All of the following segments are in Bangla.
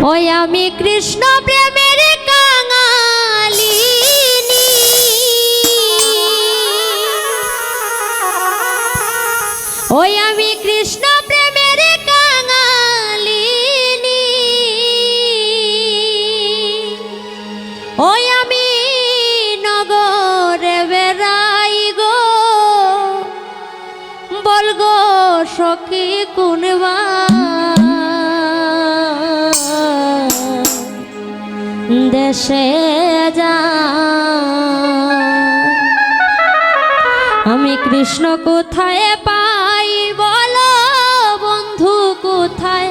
ওই আমি কৃষ্ণ প্রেমের কাঙালিনী, ওই আমি কৃষ্ণ প্রেমের কাঙালিনী, ওই আমি নগরে বেড়াই গো, বলগো সখী কোনবা দেশে যা। আমি কৃষ্ণ কোথায় পাই বলো বন্ধু, কোথায়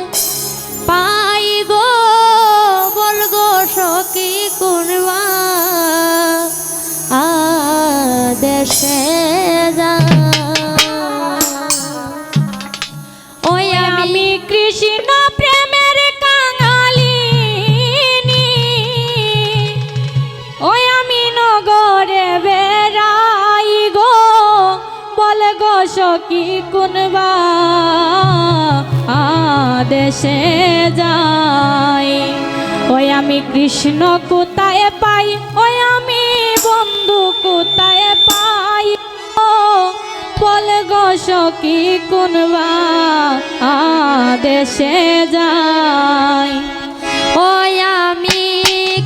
পাই গো, বলগো সখী কোনবা দেশে যা। ওই আমি কৃষ্ণ প্রেমের কাঙালিনী, ওই আমি নগরে বেড়াই গো, বল গো সখী কোনবা দেশে যাই। ওই আমি কৃষ্ণ কোথায় পাই, ওই আমি বন্ধু কোথায় পাই, বল গো সখী কোনবা দেশে যাই। ওই আমি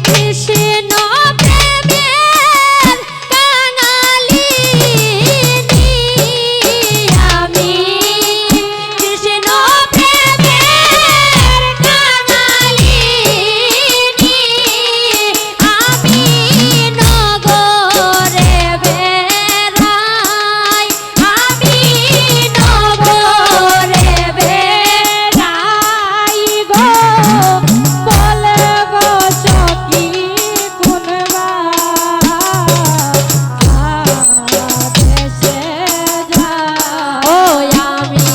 কৃষ্ণ প্রেমের কাঙালিনী, আমি কৃষ্ণ প্রেমের কাঙালিনী, আমি নগরে বেড়াই, আমি নগরে বেড়াই গো, বল গো সখী কোনবা দেশে যাই। ওই আমি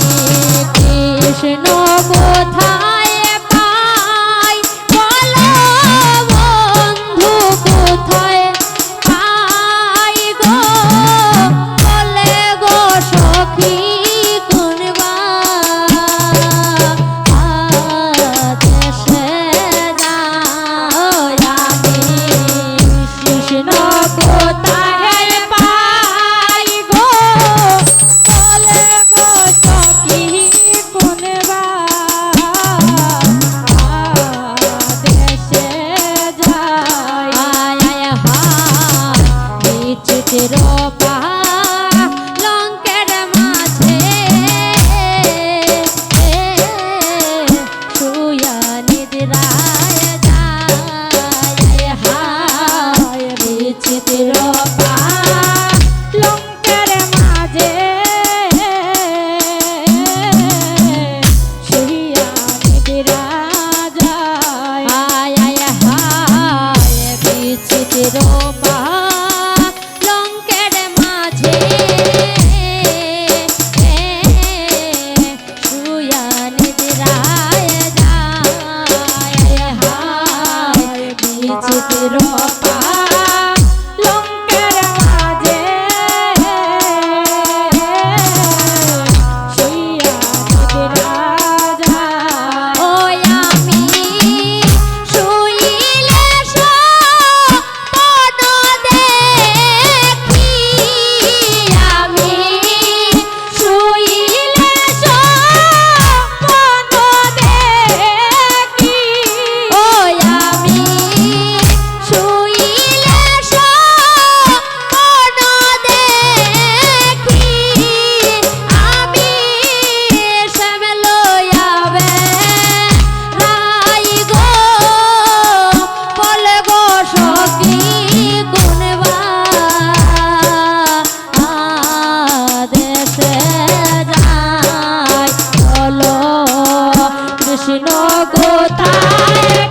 কৃষ্ণ কোথায় পাই বলো বন্ধু, কোথায় পাই গো, বলে গো সখী কোনবা দেশে যাই। আমি কৃষ্ণ কোথায় পাই গো, বলে গো সখী কোনবা দেশে যাই। বিচিত্র লঙ্কের মাঝে শুয়া নিদ্রায় যায়, হায় বিচিত্র লঙ্কের মাঝে শুয়া নিদ্রা যায়, হায় বিচিত্র লঙ্কের মাঝে শুয়া নিদ্রায় যায়, হায় বিচিত্র লঙ্কের মাঝে শুয়া নিদ্রা যায়। ওই আমি শুইলে স্বপ্ন দেখি, আমি শুইলে স্বপ্ন দেখি, ওই আমি শুইলে স্বপ্ন দেখি, আমি শ্যাম লইয়া বেড়াই গো, বল গো সখী কোনবা দেশে যাই। বলো কৃষ্ণ কোথায়